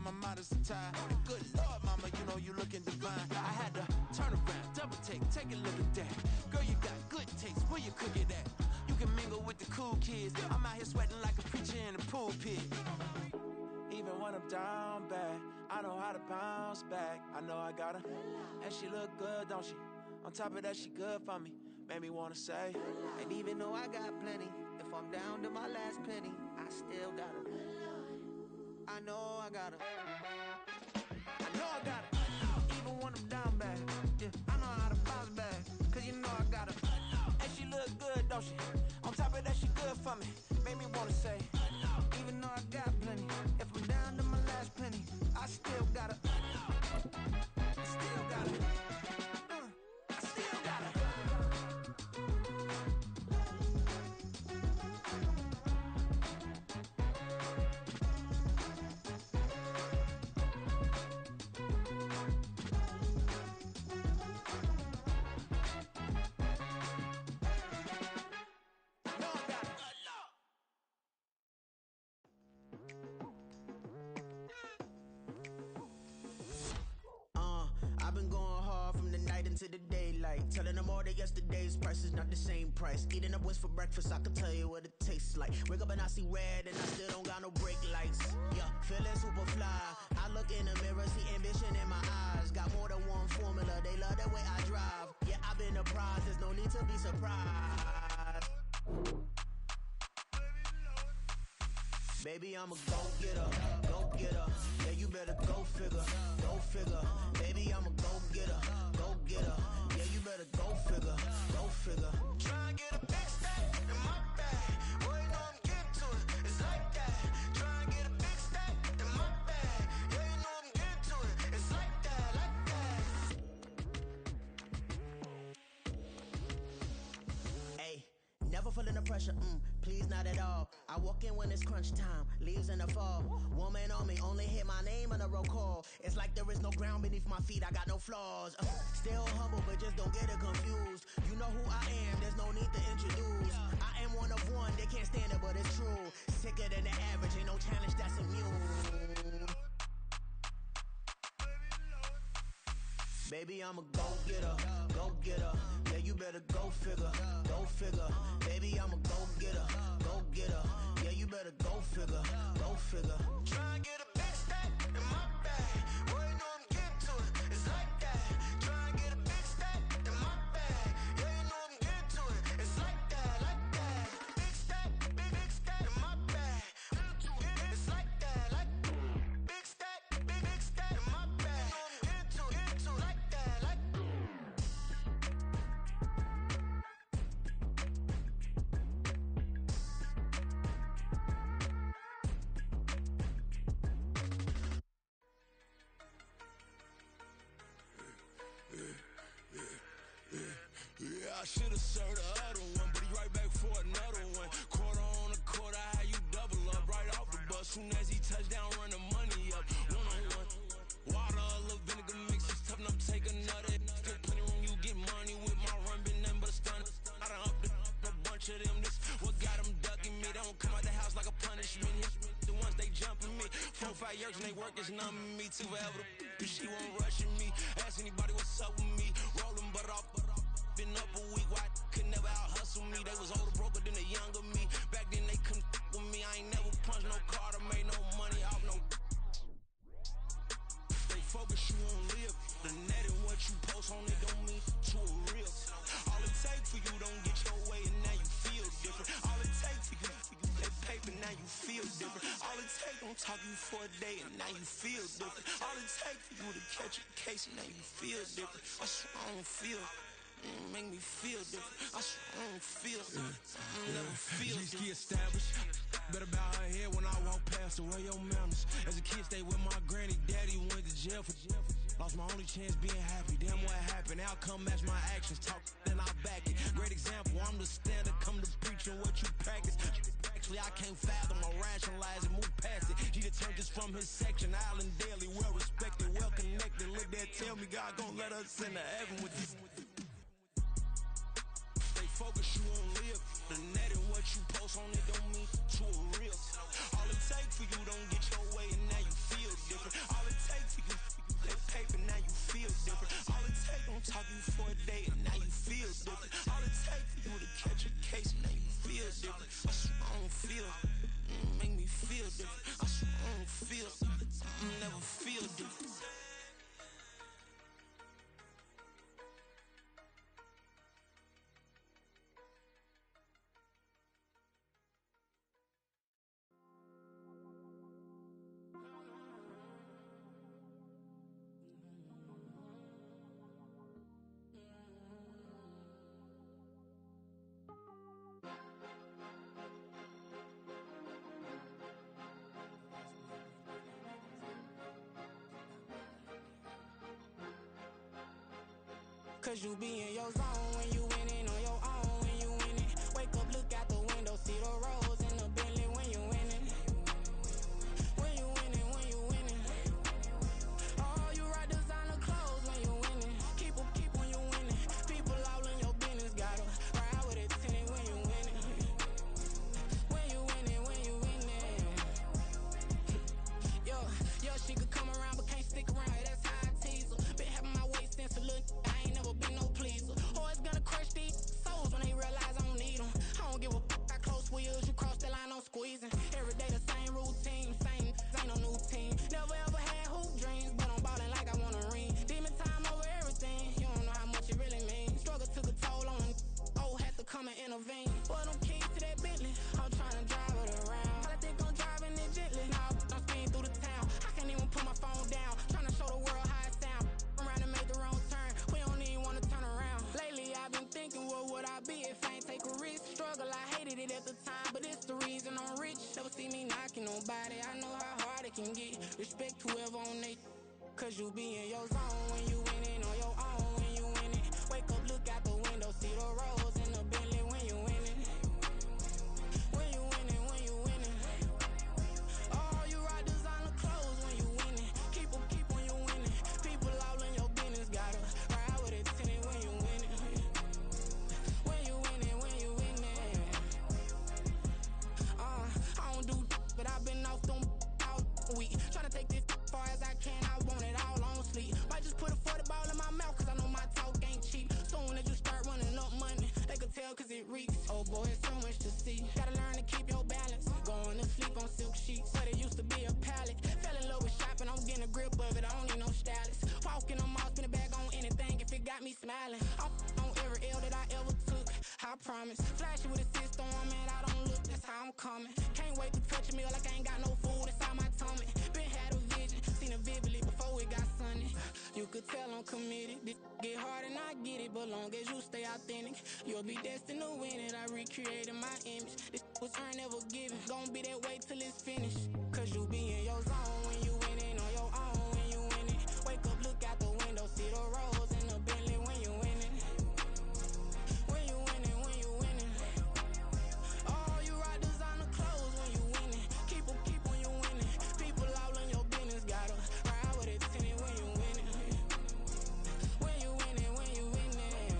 my mind is tied. Good Lord, mama, you know you looking divine. I had to turn around, double take a look at that. Girl, you got good taste, where you cook it at? You can mingle with the cool kids. I'm out here sweating like a preacher in the pulpit. Even when I'm down bad, I know how to bounce back. I know I got her, and she look good, don't she? On top of that, she good for me. Made me wanna say, and even though I got plenty, if I'm down to my last penny, I still got her. I know I got her. I know I got her. Even when I'm down bad, yeah, I know how to bounce back. Cause you know I got her. And she look good, don't she? On top of that, she good for me. Made me wanna say, even though I got plenty, if I'm down to my last penny, I still got her. I still got her. I still got her. I've been going hard from the night into the daylight. Telling them all that yesterday's price is not the same price. Eating up wings for breakfast, I can tell you what it tastes like. Wake up and I see red and I still don't got no brake lights. Yeah, feeling super fly. I look in the mirror, see ambition in my eyes. Got more than one formula, they love the way I drive. Yeah, I've been apprised, there's no need to be surprised. Baby, I'm a go-getter, go-getter. Yeah, you better go figure, go figure. Baby, I'm a go-getter, go-getter. Yeah, you better go figure, go figure. Try and get a big stack in my bag. Boy, you know I'm getting to it, it's like that. Try and get a big stack in my bag. Yeah, you know I'm getting to it, it's like that, like that. Hey, never feeling the pressure, please not at all. I walk in when it's crunch time, leaves in the fall. Woman on me, only hit my name on a roll call. It's like there is no ground beneath my feet, I got no flaws. Still humble, but just don't get it confused. You know who I am, there's no need to introduce. I am one of one, they can't stand it, but it's true. Sicker than the average, ain't no challenge that's immune. Baby, I'm a go-getter, go-getter. Yeah, you better go figure, go figure. Baby, I'm a go-getter, go-getter. Yeah, you better go figure, go figure. Try and get a big stack in my bag. Boy, you know I'm getting to it, it's like that. Try and get a big stack in my bag. Yeah, you know I'm getting to it, it's like that, like that. Big stack in my bag. It's like that, like big stack in my bag. Into like that, like. yeah, I should've served the other one, but he right back for another one. Quarter on a quarter, how you double up right off the bus. Soon as he touch down, run the money up, one-on-one. Water, a little vinegar mix, it's tough enough to take another. Still plenty room, you get money with my run, been nothing but a stun. I done up a bunch of them, this what got them ducking me. They don't come out the house like a punishment. The ones they jumping me, 4 or 5 years and they work is numbing me. Too forever, she won't rushing me. Ask anybody what's up with me, rollin' butt off. Been up a week, why could never out hustle me? They was older, broker than the younger me. Back then they couldn't with me. I ain't never punched no card or made no money off no. They focus, you won't live. The net and what you post on it don't mean to a real. All it take for you don't get your way and now you feel different. All it take for you that paper, now you feel different. All it take don't talk you for a day and now you feel different. All it take for you to catch a case and now you feel different. I swear I don't feel. Make me feel different. I swear I don't feel. Never feel different. G-ski established. Better bow her head when I walk past the way your manners. As a kid, stayed with my granny. Daddy went to jail for lost my only chance being happy. Damn, what happened? Outcome match my actions. Talk, then I back it. Great example. I'm the standard. Come to preaching what you practice. Actually, I can't fathom or rationalize and move past it. He turned this from his section. Island daily, well respected, well connected. Look there, tell me God gon' let us into heaven with this. Focus, you won't live. The net and what you post on it don't mean to a real. All it take for you don't get your way and now you feel different. Cause you be in your zone when you winning on your own when you winning. Wake up, look out the window, see the rose in the Bentley when you winning. When you winning, when you winning. Oh, you rock designer clothes when you winning. Keep when you winning. People all in your business, gotta ride with it tinted when you winning. When you winning, when you winning. Yo, she could come around but can't stick around. That's how I tease her. Been having my waist since a little. I ain't never been no pleaser. Always gonna crush these souls when they realize I don't need them. I don't give a how close we is. You cross the line, I'm squeezing. Every day the same routine, same ain't no new team. Never ever had hoop dreams, but I'm ballin' like I want a ring. Demon time over everything. You don't know how much it really means. Struggle took a toll on them. Oh, had to come and intervene. Boy, them keys to that Bentley. I'm tryna drive it around. I think I'm driving it gently. Nah, I'm speeding through the town. I can't even put my phone down. Tryna show the world how it sound. Around and make the wrong turn. We don't even wanna turn around. Lately, I've been thinking, what would I be if I ain't take a risk? Struggle, I hated it at the time, but it's the reason I'm rich. Never see me knocking nobody. I know how hard it can get. Respect whoever on they. Cause you be in your zone when you winning on your own when you winning. Wake up, look out the window, see the rose in the Bentley when you winning. When you winning, when you winning. Oh, you rock designer clothes when you winning. Keep when you winning. People all in your business, gotta ride with it tinted when you winning. When you winning, when you winning. I don't do but I've been off them all week. Tryna take this far as I can, I want it all on sleep. Might just put a 40 ball in my mouth, cause I know my talk ain't cheap. Soon as you start running up money, they could tell cause it reeks. Oh boy, it's so much to see. Gotta learn to keep your balance. Going to sleep on silk sheets, but it used to be a pallet. Fell in love with shopping, I'm getting a grip of it, I don't need no stylist. Walking on mall, spin a bag on anything if it got me smiling. I'm on every L that I ever took, I promise. Flashy with a system, man, I don't look, that's how I'm coming. Can't wait to touch a meal like I ain't got no food inside my tummy. Been had a vision, seen it vividly before it got sunny. You could tell I'm committed. This get hard and I get it, but long as you stay authentic, you'll be destined to win it. I recreated my image. This was earned, never given. Gonna be that way till it's finished. Cause you be in your zone when you winning on your own when you winning. Wake up, look out the window, see the rose in the Bentley when you winning. When you winning, when you winning. Oh, you rock designer clothes when you winning. Keep when you winning. People all in your business, gotta ride with it tinted when you winning. When you winning, when you winning.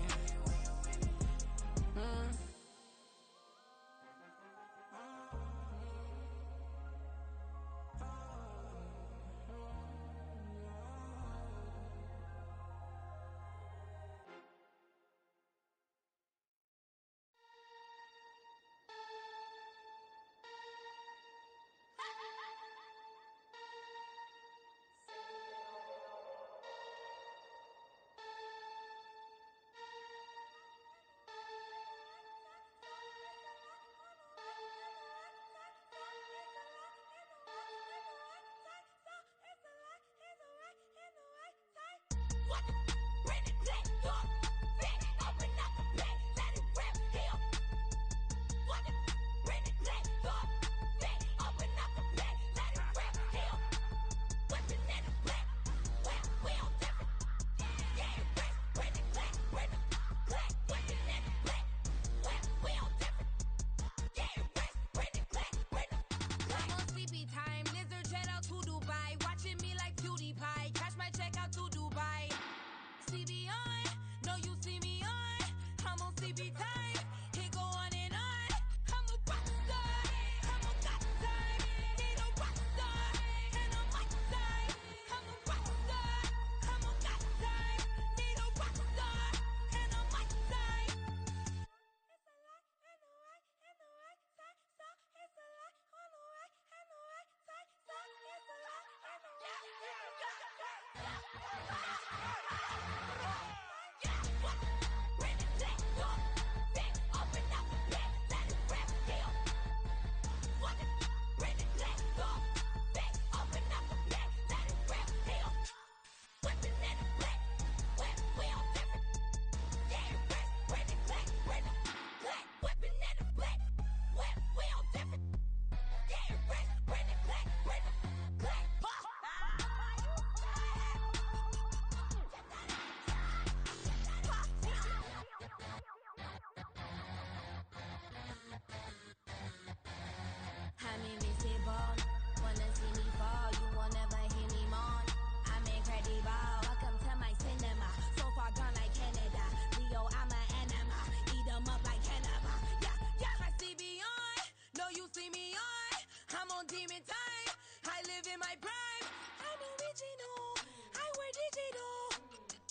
my prime. I'm original, I wear digital.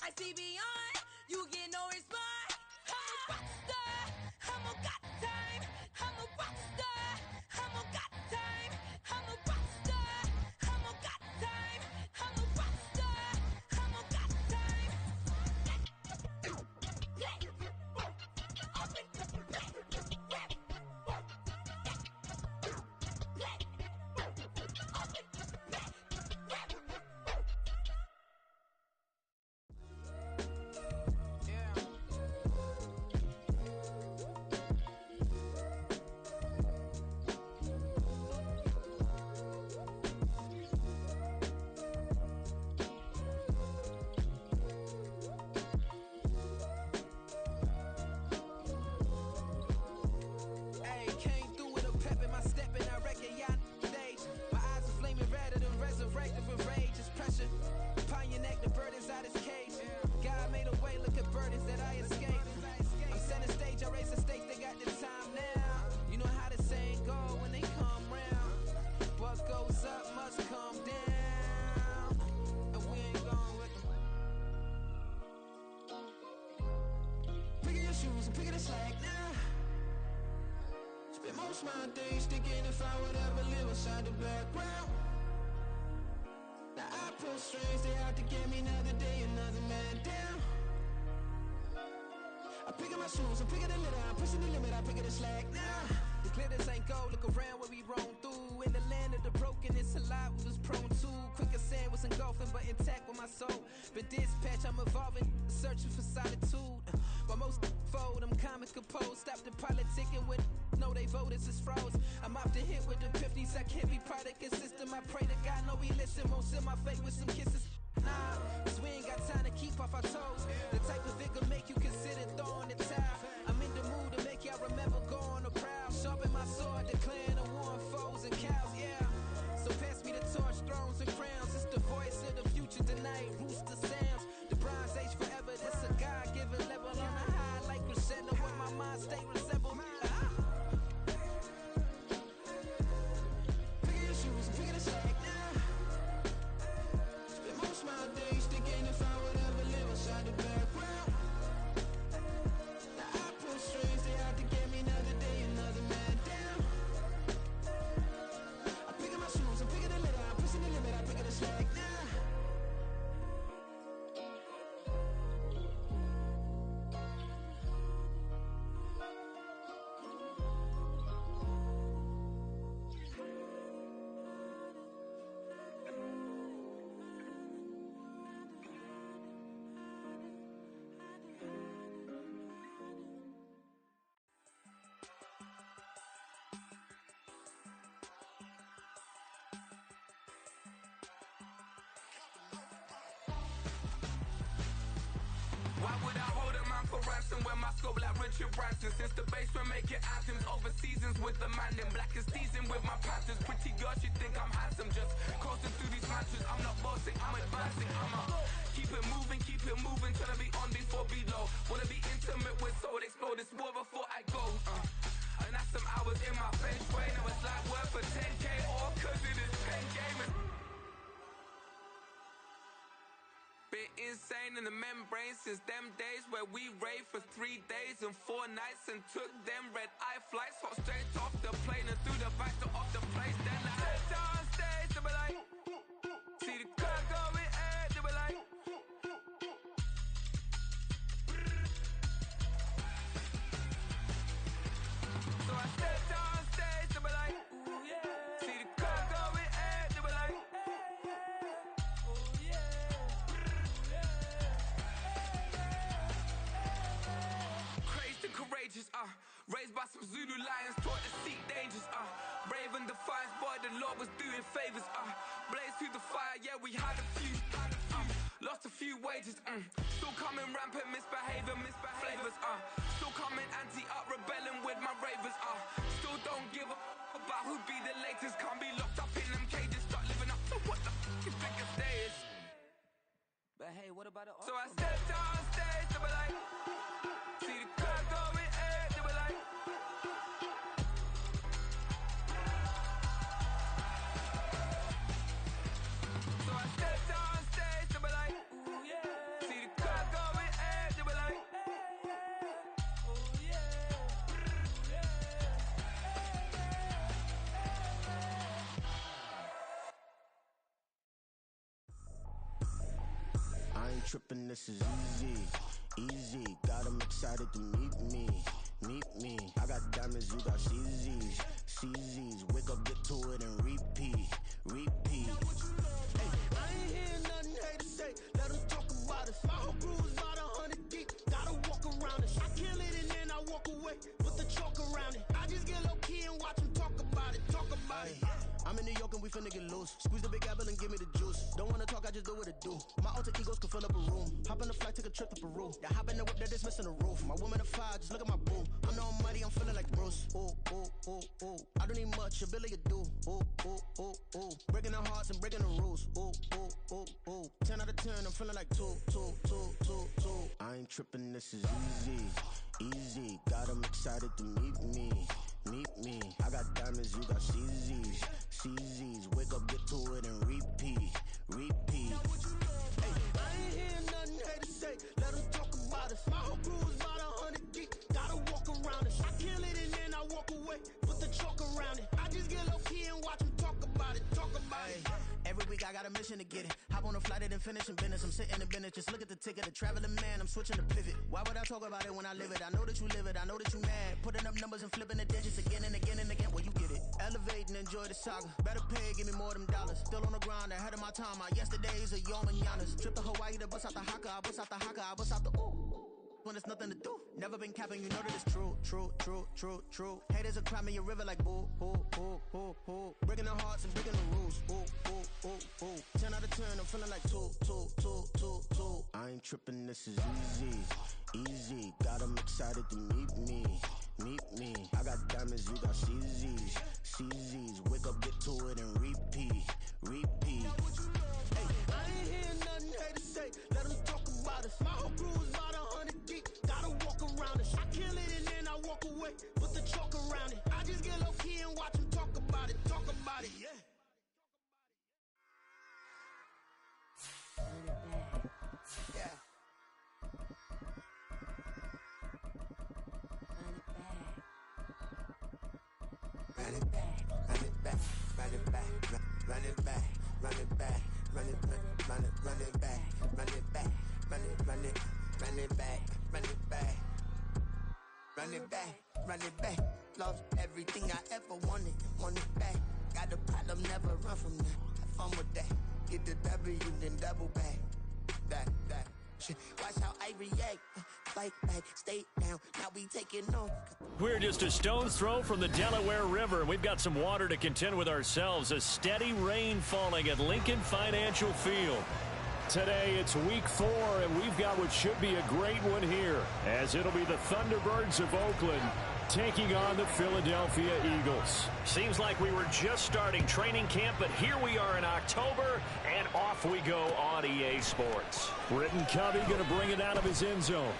I see beyond, you get no response. I'm a rock star, I'm a got time. I'm a rock star, I'm a got time. I'm a rock star, I'm a got time. I'm a rock star, I'm a got time. Hey, came through with a pep in my step and I reckon y'all stage. My eyes are flaming redder than resurrected with rage. It's pressure upon your neck, the burdens out his cage. God made a way, look at burdens that I escaped. I'm center stage, I raise the stakes, they got the time now. You know how the saying go when they come round. What goes up must come down. And we ain't going with them. Picking your shoes and picking the slack now. Spend most of my days thinking if I would ever live inside the background. Now I pull strings, they out to get me another day, another man down. I'm picking my shoes, I'm picking the litter, I'm pushing the limit, I'm picking the slack now. The glitters ain't gold, look around where we roam through. In the land of the broken, it's a lot we was prone to. Quicker sand was engulfing, but intact with my soul. Been dispatched, I'm evolving, searching for solitude. While most fold, I'm comic composed. Stop the politicking with no, they voters is froze. I'm often hit with the 50s, I can't be product of system. I pray to God, no, he listen, won't seal my fate with some kisses. Nah, cause we ain't got time to keep off our toes. The type of vigor make you consider throwing the towel. I'm in the mood to make y'all remember going to proud. Sharpen my sword, declaring the war on foes and cows, yeah. So pass me the torch, thrones and crowns. It's the voice of the future tonight, rooster sounds. The Bronze Age forever, this a God-given level. On a high like crescendo, where my mind state resemble. Picking your shoes and picking the slack now. Spend most of my days thinking if I would ever live inside the background. Now I pull strings, they out to get me another day, another man down. I'm picking my shoes, I'm picking the litter, I'm pushing the limit, I'm picking the slack now. Why would I hold a man for ransom when my scope like Richard Branson? Since the basement making anthems over seasons with the man, then black is seasoned with my panthers. Pretty girl, she think I'm handsome, just coasting through these mansions. I'm not bossing, I'm advancing, keep it moving, trying to be on before below. Wanna be intimate with soul, explode this war before I go. And that's some hours in my bench way. Now it's like work for 10K, all cause it is pen gaming. Been insane in the membrane since them days where we raved for 3 days and 4 nights and took them red eye flights, hot straight off the plane and through the back door of the place. Then I head down stage, they be like, see the crowd going ahead, they be like, so I step down stage, they be like, ooh yeah, see the crowd going ahead, they be like, oh yeah. Crazed and courageous, raised by some Zulu lions, taught to seek dangers, brave and defiant, boy, the Lord was doing favors, blaze through the fire, yeah, we had a few, lost a few wages, still coming rampant, misbehavior, flavors, still coming anti-up, rebelling with my ravers, still don't give a about who be the latest, can't be locked up in them cages, start living up to what the f*** you think your day is. But hey, what about the So I stepped on stage, they be like, see the crowd going ahead, they be like, ain't tripping, this is easy, easy. Got them excited to meet me, meet me. I got diamonds, you got CZs, CZs. Wake up, get to it, and repeat, repeat. Hey, I ain't hearing nothing hate to say. Let them talk about us. My whole crew is about 100 deep. Gotta walk around it. I kill it and then I walk away with the chalk around it. I just get low key and watch them talk about it, talk about it. I'm in New York and we finna get loose. Squeeze the big apple and give me the juice. Don't wanna talk, I just do what it do. My alter egos can fill up a room. Hop on the flight, take a trip to Peru. That hop in the whip that is missing the roof. My woman a fire, just look at my boo. I know I'm muddy, I'm feeling like Bruce. Ooh, ooh, ooh, ooh. I don't need much, ability to do. Ooh, ooh, ooh, ooh. Breaking the hearts and breaking the rules. Ooh, ooh, ooh, ooh. 10 out of 10, I'm feeling like 2, 2, 2, 2, 2. I ain't tripping, this is easy, easy. Got them excited to meet me, meet me. I got diamonds, you got CZs, CZs. Wake up, get to it, and repeat, repeat. Hey, I ain't hearing nothing hate to say. Let them talk about us. My whole crew is about 100 deep. Gotta walk around it. I kill it and then I walk away with the chalk around it. I just get low key and watch them talk about it, talk about it. Every week I got a mission to get it. Hop on a flight and then finish in business. I'm sitting in business, just look at the ticket. A traveling man, I'm switching to pivot. Why would I talk about it when I live it? I know that you live it, I know that you mad. Putting up numbers and flipping the digits again and again and again. Well, you get it. Elevate and enjoy the saga. Better pay, give me more them dollars. Still on the grind, ahead of my time. My yesterdays are your mananas. Trip to Hawaii to bust out the haka. I bust out the haka, I bust out the ooh. When there's nothing to do. Never been capping, you know that it's true, true, true, true, true. Haters are climbing your river like boo, boo, boo, boo, boo. Breaking the hearts and breaking the rules. Ooh, ooh, ooh, ooh. 10 out of 10, I'm feeling like 2, 2, 2, 2, 2. I ain't tripping, this is easy, easy. Got them excited to meet me, meet me. I got diamonds, you got CZs, CZs. Wake up, get to it, and repeat, repeat. Hey, I ain't hearing nothing hate to say. Let them talk about us. My whole crew is about 100 deep. Gotta walk around it. I kill it and then I walk away with the chalk around it. I just get low key and watch them talk about it, talk about it, yeah. Yeah. Run it back, run it back, run it back, run it back, run it back, run it back, run it back, run it back, run it back, run it back, run it back, run it back. Lost everything I ever wanted, want it back. Got a problem, never run from that. Have fun with that. Get the W, then double back. That. Watch how I react. Fight back, stay down. Now we taking on. We're just a stone's throw from the Delaware River. We've got some water to contend with ourselves. A steady rain falling at Lincoln Financial Field. Today, it's week 4, and we've got what should be a great one here, as it'll be the Thunderbirds of Oakland taking on the Philadelphia Eagles. Seems like we were just starting training camp, but here we are in October, and off we go on EA Sports. Britton Covey going to bring it out of his end zone.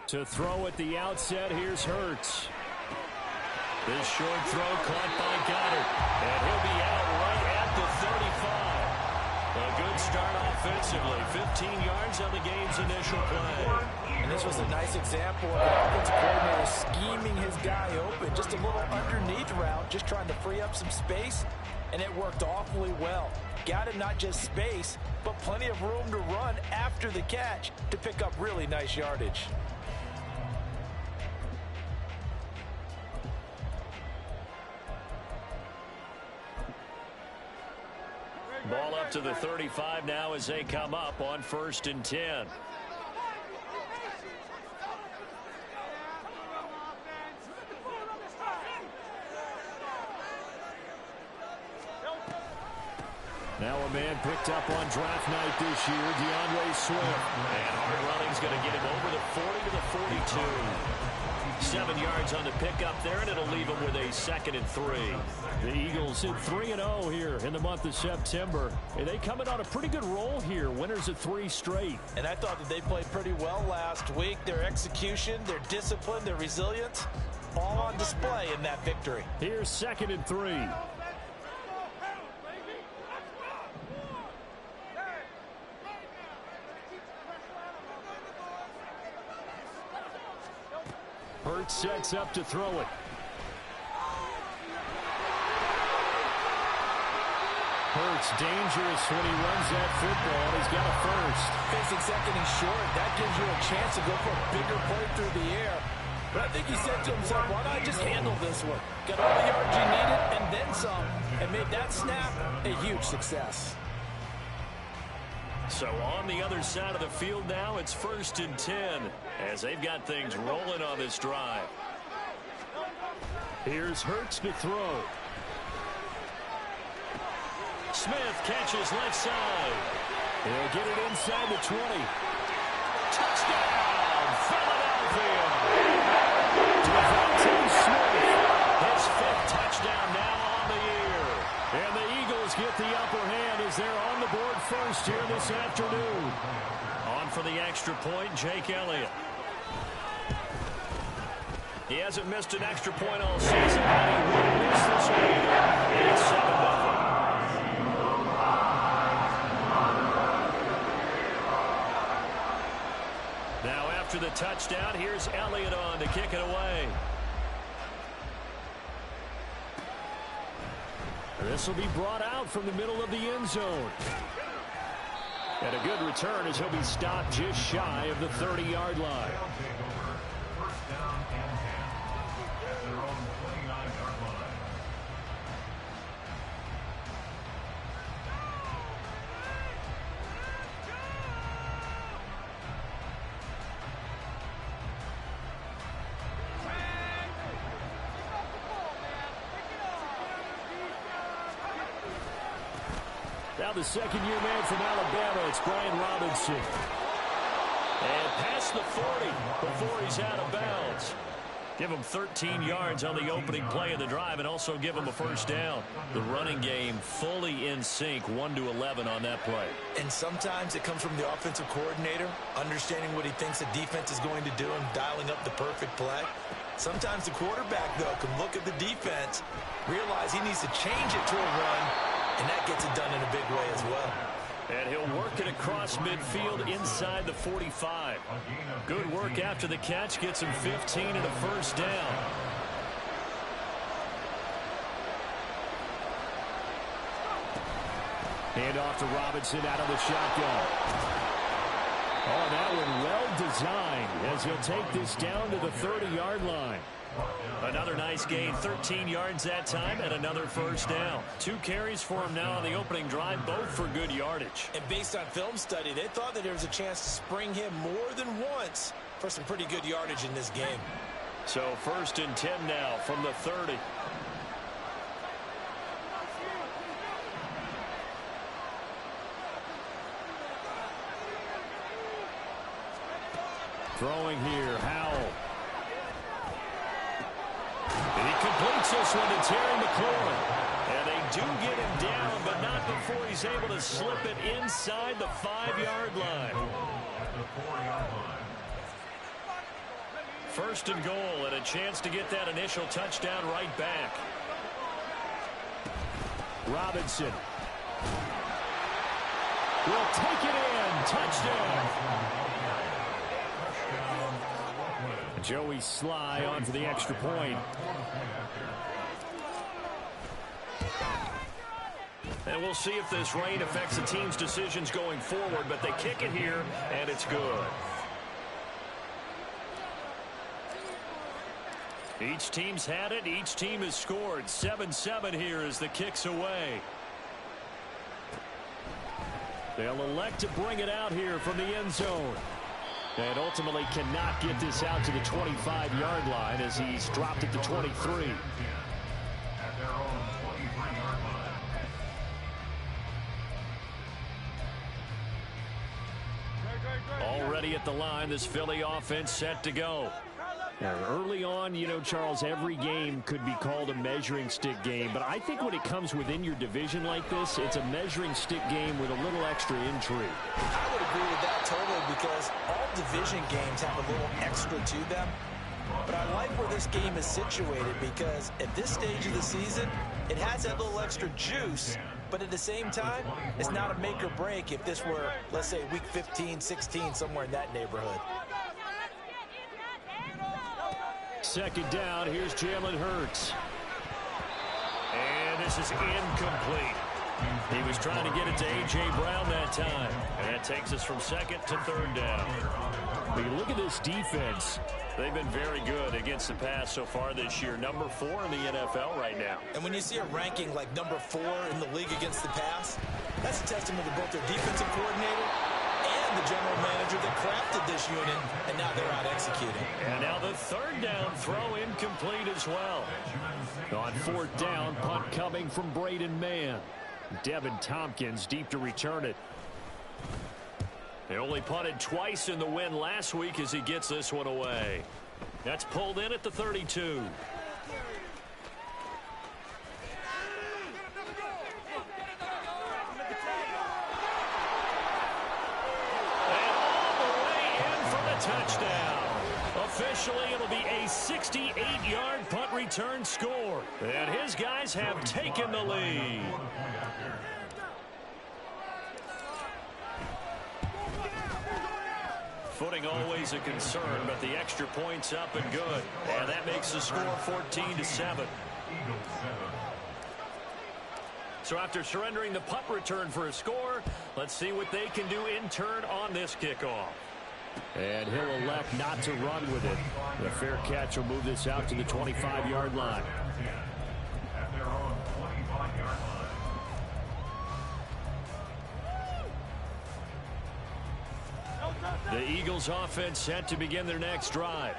To throw at the outset, here's Hurts. This short throw caught by Goddard, and he'll be out right at the 35. A good start offensively, 15 yards on the game's initial play. And this was a nice example of the offensive coordinator scheming his guy open. Just a little underneath route, just trying to free up some space, and it worked awfully well. Got it not just space, but plenty of room to run after the catch to pick up really nice yardage. Ball up to the 35 now as they come up on 1st and 10. Now a man picked up on draft night this year, DeAndre Swift. And hard running's going to get him over the 40 to the 42. 7 yards on the pickup there, and it'll leave him with a 2nd and 3. The Eagles hit 3-0 here in the month of September. And they come in on a pretty good roll here, winners of 3 straight. And I thought that they played pretty well last week. Their execution, their discipline, their resilience, all on display in that victory. Here's 2nd and 3. Hurts sets up to throw it. Hurts dangerous when he runs that football. He's got a first. Facing 2nd and short, that gives you a chance to go for a bigger play through the air. But I think he said to himself, why not just handle this one? Got all the yards you needed and then some, and made that snap a huge success. So on the other side of the field now, it's 1st and 10 as they've got things rolling on this drive. Here's Hurts to throw. Smith catches left side. He'll get it inside the 20. Touchdown, Philadelphia. Devontae Smith, his 5th touchdown now on the year. And the Eagles get the upper hand as they're on the board first here this afternoon. On for the extra point, Jake Elliott. He hasn't missed an extra point all season, but he will miss this week. It's 7-0. Now after the touchdown, here's Elliott on to kick it away. This will be brought out from the middle of the end zone. And a good return as he'll be stopped just shy of the 30-yard line. Now the second-year man from Alabama, it's Brian Robinson. And past the 40 before he's out of bounds. Give him 13 yards on the opening play of the drive and also give him a first down. The running game fully in sync, 1-11 on that play. And sometimes it comes from the offensive coordinator, understanding what he thinks the defense is going to do and dialing up the perfect play. Sometimes the quarterback, though, can look at the defense, realize he needs to change it to a run, and that gets it done in a big way as well. And he'll work it across midfield inside the 45. Good work after the catch. Gets him 15 and a first down. Hand off to Robinson out of the shotgun. Oh, that one well designed as he'll take this down to the 30-yard line. Another nice gain, 13 yards that time, and another first down. 2 carries for him now on the opening drive, both for good yardage. And based on film study, they thought that there was a chance to spring him more than once for some pretty good yardage in this game. So 1st and 10 now from the 30. Throwing here, Howell. He completes this one to Terry McLaurin. And they do get him down, but not before he's able to slip it inside the 5-yard line. 1st and goal, and a chance to get that initial touchdown right back. Robinson will take it in. Touchdown. Joey Sly on for the extra point. And we'll see if this rain affects the team's decisions going forward, but they kick it here, and it's good. Each team's had it. Each team has scored. 7-7 here as the kick's away. They'll elect to bring it out here from the end zone. And ultimately cannot get this out to the 25-yard line as he's dropped it to 23. ready at the line. This Philly offense set to go. Now, early on, you know, Charles, every game could be called a measuring stick game. But I think when it comes within your division like this, it's a measuring stick game with a little extra intrigue. I would agree with that totally because all division games have a little extra to them. But I like where this game is situated because at this stage of the season, it has that little extra juice. But at the same time, it's not a make or break if this were, let's say, week 15, 16, somewhere in that neighborhood. Second down, here's Jalen Hurts. And this is incomplete. He was trying to get it to A.J. Brown that time. And that takes us from second to third down. When you look at this defense, they've been very good against the pass so far this year. Number 4 in the NFL right now. And when you see a ranking like number 4 in the league against the pass, that's a testament to both their defensive coordinator and the general manager that crafted this unit, and now they're out executing. And now the third down throw incomplete as well. On fourth down, punt coming from Braden Mann. Devin Tompkins deep to return it. They only punted twice in the win last week as he gets this one away. That's pulled in at the 32. Touchdown. Officially, it'll be a 68-yard punt return score. And his guys have taken the lead. Footing always a concern, but the extra point's up and good. And that makes the score 14-7. So after surrendering the punt return for a score, let's see what they can do in turn on this kickoff. And he'll elect not to run with it. The fair catch will move this out to the 25-yard line. The Eagles offense set to begin their next drive.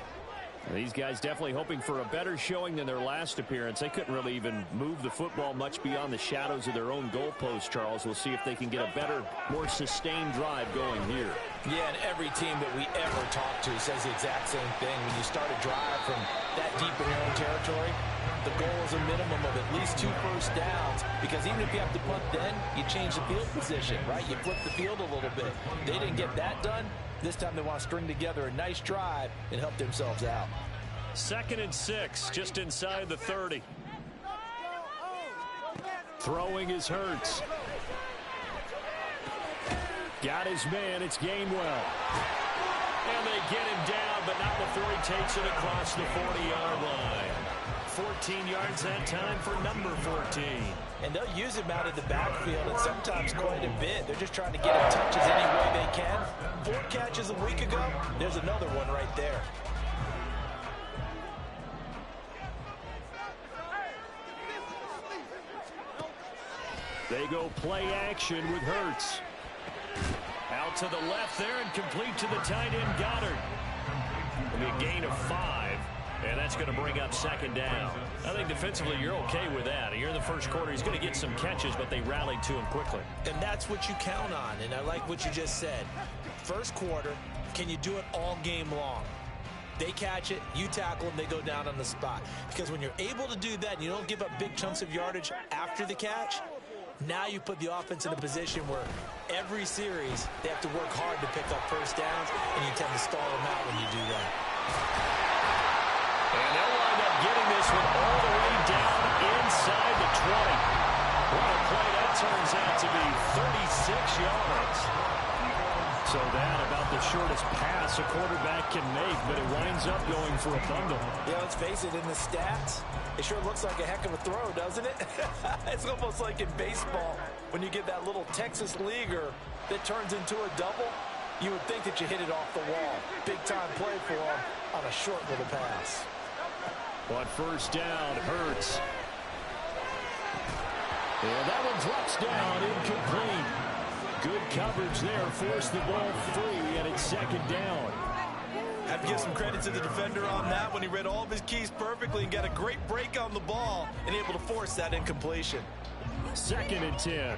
These guys definitely hoping for a better showing than their last appearance. They couldn't really even move the football much beyond the shadows of their own goalpost, Charles. We'll see if they can get a better, more sustained drive going here. Yeah, and every team that we ever talk to says the exact same thing. When you start a drive from that deep in your own territory, the goal is a minimum of at least 2 first downs, because even if you have to punt then, you change the field position, right? You flip the field a little bit. They didn't get that done. This time they want to string together a nice drive and help themselves out. 2nd and 6, just inside the 30. Throwing is Hurts. Got his man, it's Gainwell. And they get him down, but not before he takes it across the 40-yard line. 14 yards that time for number 14. And they'll use him out of the backfield, and sometimes quite a bit. They're just trying to get him touches any way they can. 4 catches a week ago, there's another one right there. They go play action with Hurts. Out to the left there and complete to the tight end Goddard. It'll be a gain of 5. And that's going to bring up 2nd down. I think defensively you're okay with that. Here in the first quarter, he's going to get some catches, but they rallied to him quickly. And that's what you count on, and I like what you just said. First quarter, can you do it all game long? They catch it, you tackle them, they go down on the spot. Because when you're able to do that and you don't give up big chunks of yardage after the catch, now you put the offense in a position where every series they have to work hard to pick up first downs, and you tend to stall them out when you do that. And they'll wind up getting this one all the way down inside the 20. What a play that turns out to be, 36 yards. So that about the shortest pass a quarterback can make, but it winds up going for a bundle. Yeah, let's face it, in the stats, it sure looks like a heck of a throw, doesn't it? It's almost like in baseball, when you get that little Texas leaguer that turns into a double, you would think that you hit it off the wall. Big time play for him on a short little pass. On first down, Hurts. And that one drops down, incomplete. Good coverage there, forced the ball free, and it's 2nd down. I have to give some credit to the defender on that when he read all of his keys perfectly and got a great break on the ball and able to force that incompletion. 2nd and 10.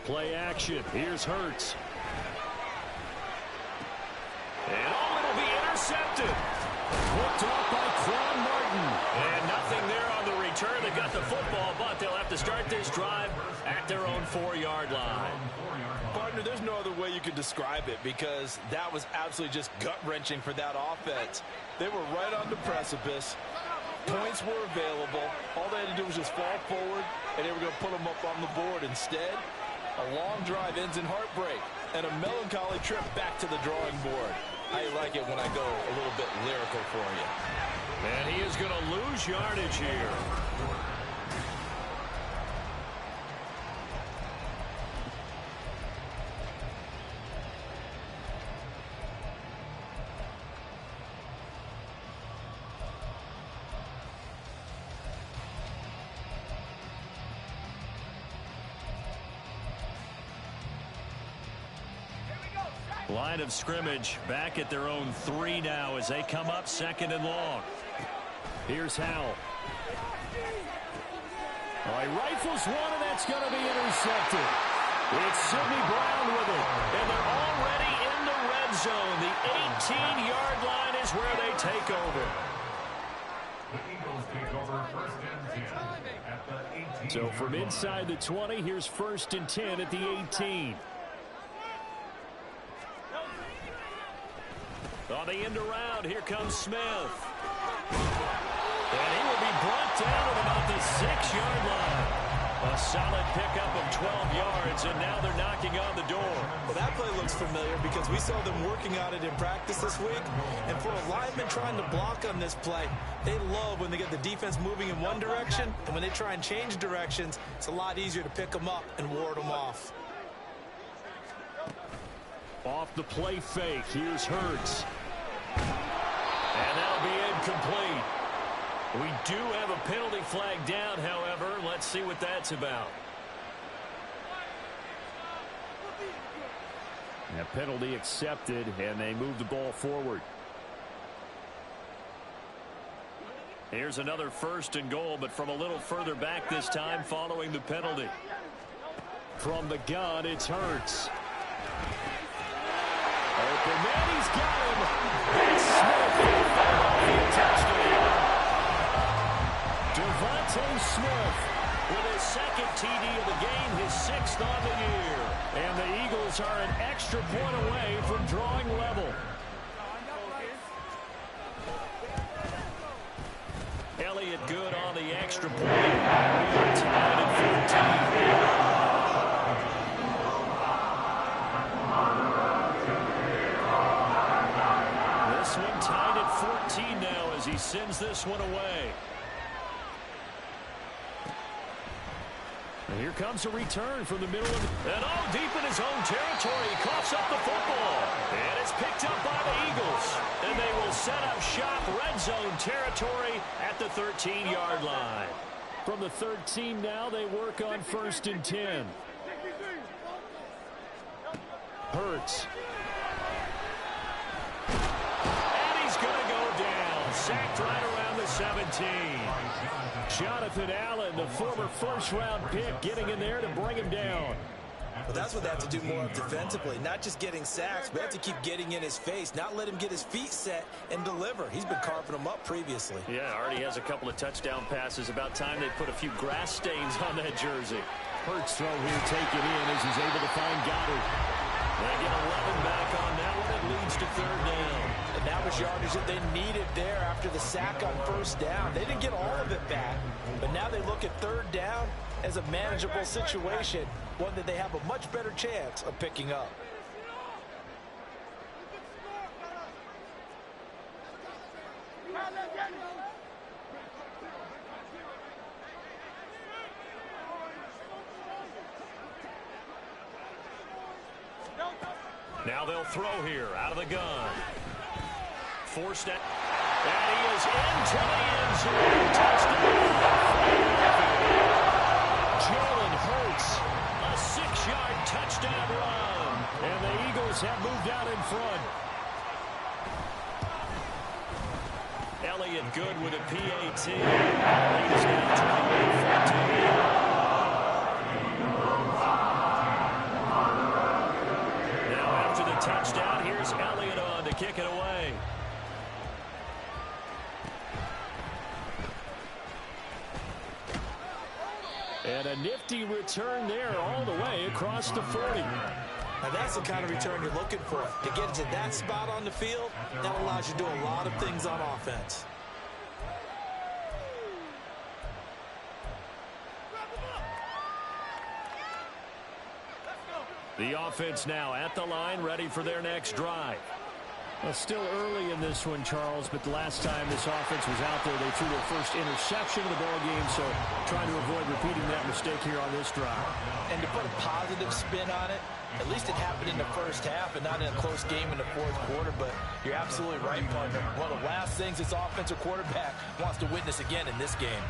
Play action. Here's Hurts. And it'll be intercepted. Hooked off by Quan Martin. And nothing there on the return. They got the football, but they'll have to start this drive at their own 4-yard line. Partner, there's no other way you could describe it because that was absolutely just gut-wrenching for that offense. They were right on the precipice. Points were available. All they had to do was just fall forward, and they were going to put them up on the board. Instead, a long drive ends in heartbreak and a melancholy trip back to the drawing board. I like it when I go a little bit lyrical for you. And he is going to lose yardage here. Line of scrimmage back at their own 3 now as they come up 2nd and long. Here's Howell. All right, rifles one, and that's going to be intercepted. It's Sidney Brown with it, and they're already in the red zone. The 18-yard line is where they take over. The Eagles take over 1st and 10 at the 18. So from inside the 20, here's 1st and 10 at the 18. On the end around, here comes Smith. And he will be brought down at about the 6-yard line. A solid pickup of 12 yards, and now they're knocking on the door. Well, that play looks familiar because we saw them working on it in practice this week. And for a lineman trying to block on this play, they love when they get the defense moving in one direction. And when they try and change directions, it's a lot easier to pick them up and ward them off. Off the play fake, here's Hurts. And that'll be incomplete. We do have a penalty flag down, however. Let's see what that's about. A penalty accepted, and they move the ball forward. Here's another 1st and goal, but from a little further back this time following the penalty. From the gun, it's Hurts. Open man, he's got him. That's Smith for the Philadelphia touchdown. Devontae Smith with his 2nd TD of the game, his 6th on the year. And the Eagles are an extra point away from drawing level. Elliott good on the extra point. We are tied at 14. This one tied at 14 now as he sends this one away. And here comes a return from the middle of the... And deep in his own territory, he coughs up the football. And it's picked up by the Eagles. And they will set up shop red zone territory at the 13-yard line. From the 13 now, they work on 1st and 10. Hurts. Sacked right around the 17. Jonathan Allen, the former 1st-round pick, getting in there to bring him down. Well, that's what they have to do more of defensively, not just getting sacks, but have to keep getting in his face, not let him get his feet set and deliver. He's been carving them up previously. Yeah, already has a couple of touchdown passes. About time they put a few grass stains on that jersey. Hurts throw here, take it in as he's able to find Goddard. They get 11 back on that one. It leads to 3rd down. And that was yardage that they needed there after the sack on 1st down. They didn't get all of it back, but now they look at 3rd down as a manageable situation, one that they have a much better chance of picking up. Now they'll throw here out of the gun. Forced it. And he is into the end zone. Touchdown. Jalen Hurts. A 6-yard touchdown run. And the Eagles have moved out in front. Elliott good with a PAT. Lead is now 21-14. Here's Elliott on to kick it away. And a nifty return there all the way across the 40. Now that's the kind of return you're looking for. To get to that spot on the field, that allows you to do a lot of things on offense. The offense now at the line, ready for their next drive. Well, still early in this one, Charles, but the last time this offense was out there, they threw their first interception of the ball game, so trying to avoid repeating that mistake here on this drive. And to put a positive spin on it, at least it happened in the first half and not in a close game in the fourth quarter, but you're absolutely right, partner. One of the last things this offensive quarterback wants to witness again in this game.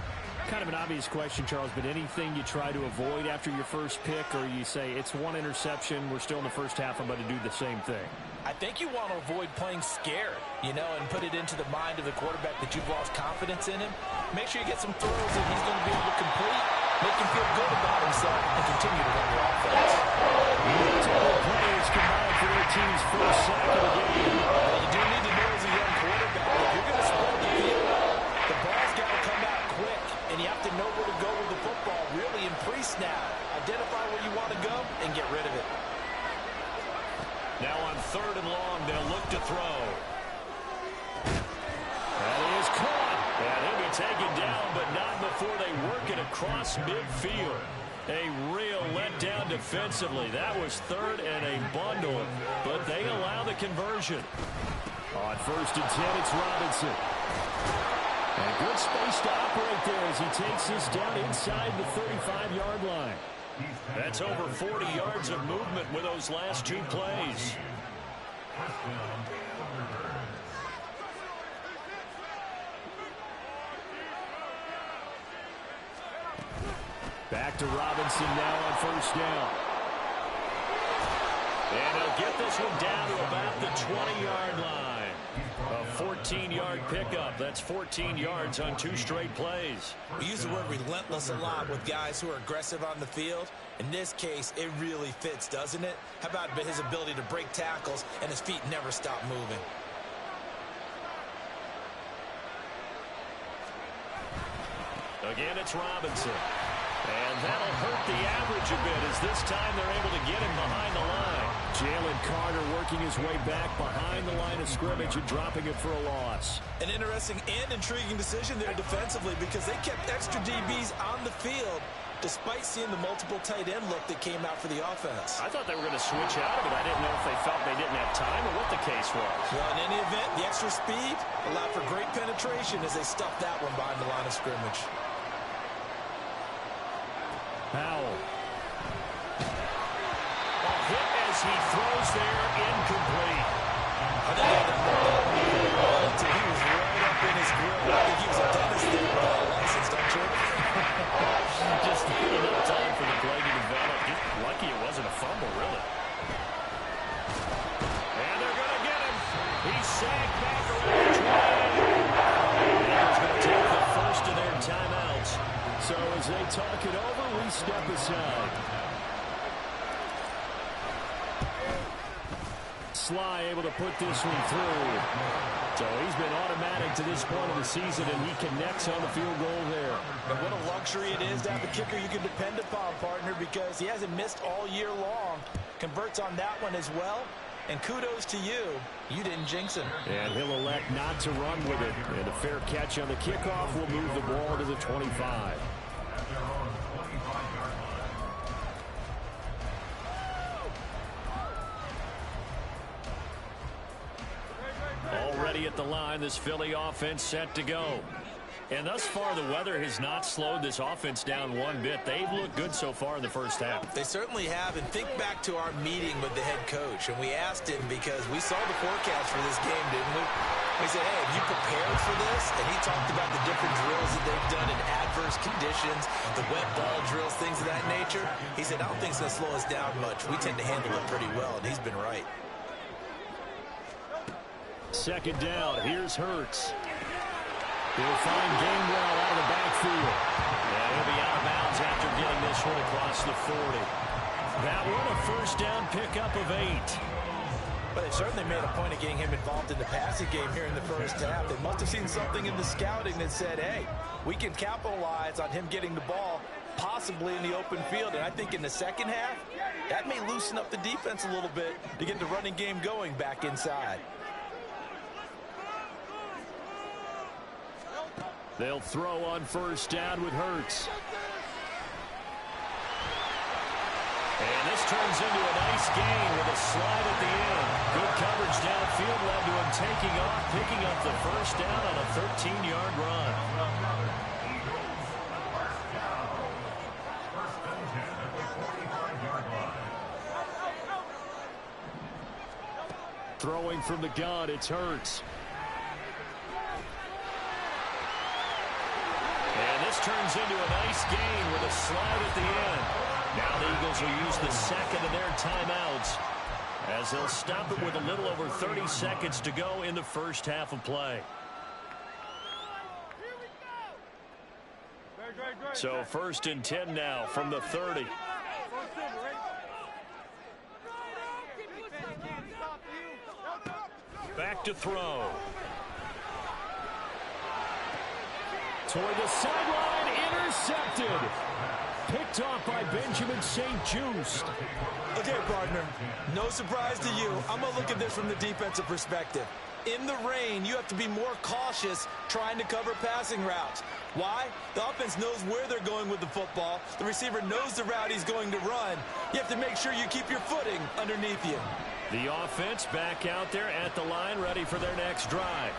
Kind of an obvious question, Charles, but anything you try to avoid after your first pick, or you say it's one interception, we're still in the first half, I'm going to do the same thing? I think you want to avoid playing scared, and put it into the mind of the quarterback that you've lost confidence in him. Make sure you get some throws that he's going to be able to complete, make him feel good about himself, and continue to run your offense. Multiple players combined for their team's first sack of the game. Well, you do need to know as a young quarterback, if you're going to spread the field, the ball's got to come out quick, and you have to know where to go with the football, really, in pre-snap. Identify where you want to go and get rid of it. Now on 3rd and long, they'll look to throw. That is caught. And he'll be taken down, but not before they work it across midfield. A real letdown defensively. That was 3rd and a bundle, but they allow the conversion. On 1st and 10, it's Robinson. And good space to operate there as he takes this down inside the 35-yard line. That's over 40 yards of movement with those last 2 plays. Back to Robinson now on 1st down. And he'll get this one down to about the 20-yard line. A 14-yard pickup. That's 14 yards on 2 straight plays. We use the word relentless a lot with guys who are aggressive on the field. In this case, it really fits, doesn't it? How about his ability to break tackles and his feet never stop moving? Again, it's Robinson. And that'll hurt the average a bit as this time they're able to get him behind the line. Jalen Carter working his way back behind the line of scrimmage and dropping it for a loss. An interesting and intriguing decision there defensively because they kept extra DBs on the field despite seeing the multiple tight end look that came out for the offense. I thought they were going to switch out of it. I didn't know if they felt they didn't have time or what the case was. Well, in any event, the extra speed allowed for great penetration as they stuffed that one behind the line of scrimmage. Powell. A hit as he throws there, incomplete. I think he was right up in his grill. I think he was a dentist there without a license, don't you? Just enough time for the play to develop. Just lucky it wasn't a fumble, really. And they're going to get him. He's sacked back around the 20. And he's going to take the first of their timeouts. So as they talk it over, we step aside. Sly able to put this one through. So he's been automatic to this point of the season, and he connects on the field goal there. And what a luxury it is to have a kicker you can depend upon, partner, because he hasn't missed all year long. Converts on that one as well. And kudos to you. You didn't jinx him. And he'll elect not to run with it. And a fair catch on the kickoff will move the ball to the 25. Already at the line, this Philly offense set to go. And thus far, the weather has not slowed this offense down one bit. They've looked good so far in the first half. They certainly have. And think back to our meeting with the head coach. And we asked him because we saw the forecast for this game, didn't we? We said, hey, have you prepared for this? And he talked about the different drills that they've done in adverse conditions, the wet ball drills, things of that nature. He said, I don't think it's going to slow us down much. We tend to handle it pretty well, and he's been right. Second down, here's Hurts. He'll find Gainwell out of the backfield. And he'll be out of bounds after getting this one across the 40. That one a first down pickup of 8. But they certainly made a point of getting him involved in the passing game here in the first half. They must have seen something in the scouting that said, hey, we can capitalize on him getting the ball possibly in the open field. And I think in the second half, that may loosen up the defense a little bit to get the running game going back inside. They'll throw on first down with Hurts. And this turns into a nice gain with a slide at the end. Good coverage downfield led to him taking off, picking up the first down on a 13-yard run. Throwing from the gun, it's Hurts. And this turns into a nice gain with a slide at the end. Now the Eagles will use the second of their timeouts as they'll stop it with a little over 30 seconds to go in the first half of play. So 1st and 10 now from the 30. Back to throw. Toward the sideline, intercepted. Picked off by Benjamin St-Juste. Okay, partner, no surprise to you. I'm going to look at this from the defensive perspective. In the rain, you have to be more cautious trying to cover passing routes. Why? The offense knows where they're going with the football. The receiver knows the route he's going to run. You have to make sure you keep your footing underneath you. The offense back out there at the line, ready for their next drive.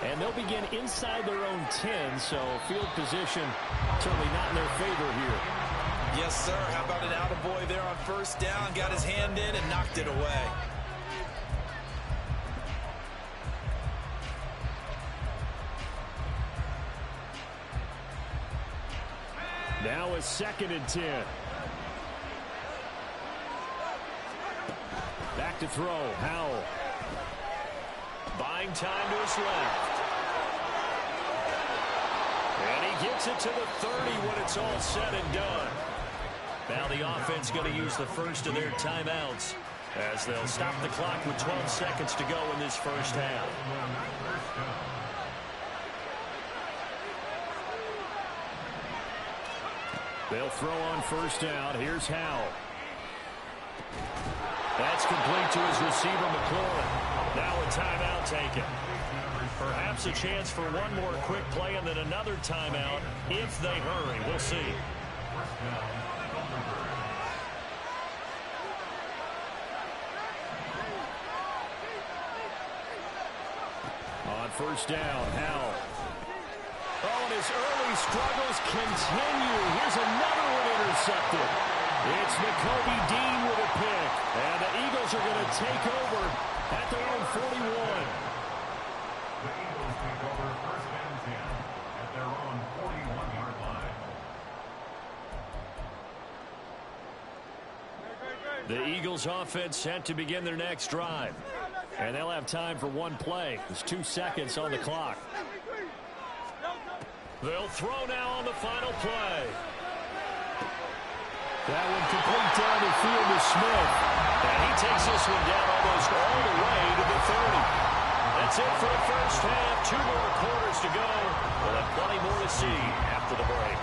And they'll begin inside their own 10, so field position certainly not in their favor here. Yes, sir. How about an attaboy there on first down? Got his hand in and knocked it away. Now a 2nd and 10. Back to throw, Howell. Buying time to his left. And he gets it to the 30 when it's all said and done. Now the offense going to use the first of their timeouts as they'll stop the clock with 12 seconds to go in this first half. They'll throw on first down. Here's Howell. That's complete to his receiver, McLaurin. Now a timeout taken. Perhaps a chance for one more quick play and then another timeout if they hurry. We'll see. On first down, Howell. Oh, and his early struggles continue. Here's another one intercepted. It's Nakobe Dean with a pick. And the Eagles are going to take over at their own 41. The Eagles take over 1st and 10 at their own 41-yard line. The Eagles offense set to begin their next drive. And they'll have time for one play. There's 2 seconds on the clock. They'll throw now on the final play. That one complete down the field to Smith. And he takes this one down almost all the way to the 30. That's it for the first half. 2 more quarters to go. We'll have plenty more to see after the break.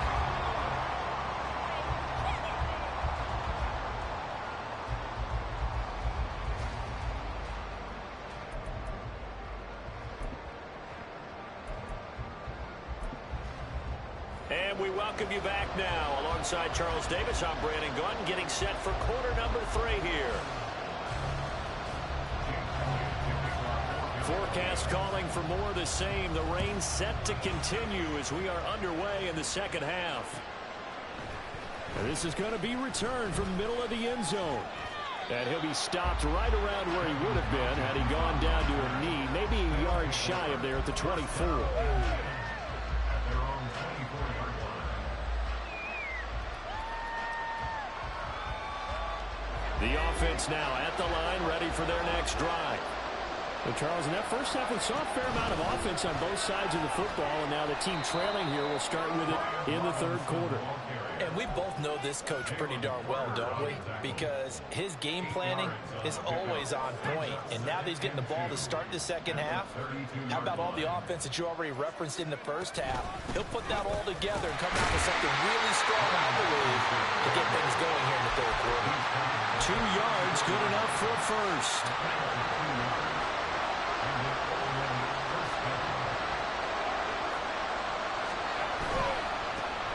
And we welcome you back now. Alongside Charles Davis, I'm Brandon Gunn, getting set for quarter number 3 here. Forecast calling for more of the same. The rain set to continue as we are underway in the second half. And this is going to be returned from the middle of the end zone. And he'll be stopped right around where he would have been had he gone down to a knee, maybe a yard shy of there at the 24. The offense now at the line, ready for their next drive. Well, Charles, in that first half, we saw a fair amount of offense on both sides of the football, and now the team trailing here will start with it in the third quarter. And we both know this coach pretty darn well, don't we? Because his game planning is always on point. And now that he's getting the ball to start the second half, how about all the offense that you already referenced in the first half? He'll put that all together and come out with something really strong, I believe, to get things going here in the third quarter. 2 yards, good enough for a first.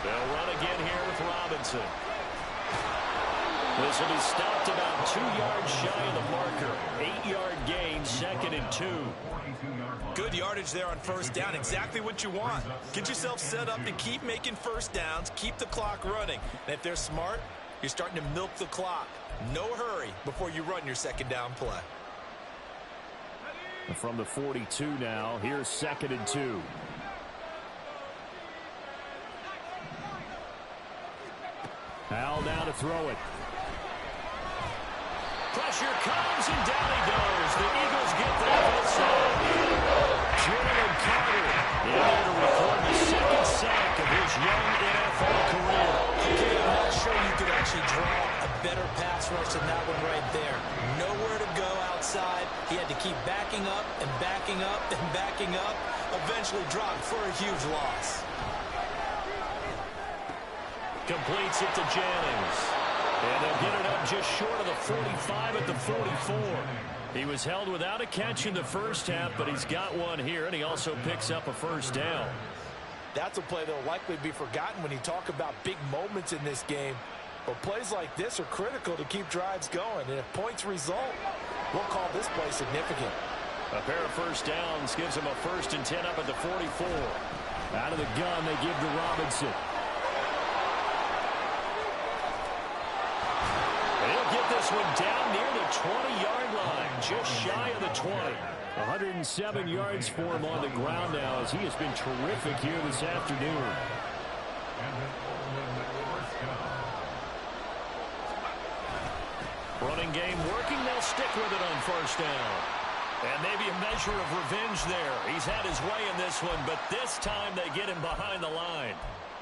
They'll run again here with Robinson. This will be stopped about 2 yards shy of the marker. 8-yard gain, 2nd and 2. Good yardage there on first down. Exactly what you want. Get yourself set up to keep making first downs, keep the clock running. And if they're smart, you're starting to milk the clock. No hurry before you run your second down play. From the 42 now, here's 2nd and 2. Howell now to throw it. Pressure comes, and down he goes. The Eagles get the offside. Jalen Carter in there to record the 2nd sack of his young NFL career. Okay, I'm not sure you could actually draw a better pass rush than that one right there. Nowhere to go outside. He had to keep backing up and backing up and backing up. Eventually dropped for a huge loss. Completes it to Jennings. And they'll get it up just short of the 45 at the 44. He was held without a catch in the first half, but he's got one here, and he also picks up a first down. That's a play that will likely be forgotten when you talk about big moments in this game. But plays like this are critical to keep drives going. And if points result, we'll call this play significant. A pair of first downs gives him a 1st and 10 up at the 44. Out of the gun, they give to Robinson. He'll get this one down near the 20-yard line, just shy of the 20. 107 yards for him on the ground now, as he has been terrific here this afternoon. Running game working, they'll stick with it on first down. And maybe a measure of revenge there. He's had his way in this one, but this time they get him behind the line.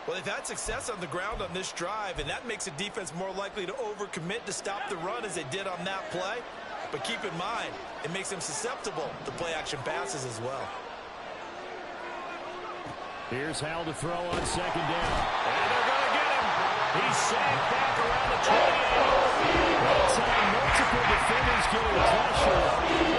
Well, they've had success on the ground on this drive, and that makes a defense more likely to overcommit to stop the run as they did on that play. But keep in mind, it makes them susceptible to play-action passes as well. Here's Howell to throw on 2nd down. And they're going to get him. He's sacked back around the 28. That time, multiple defenders getting pressure.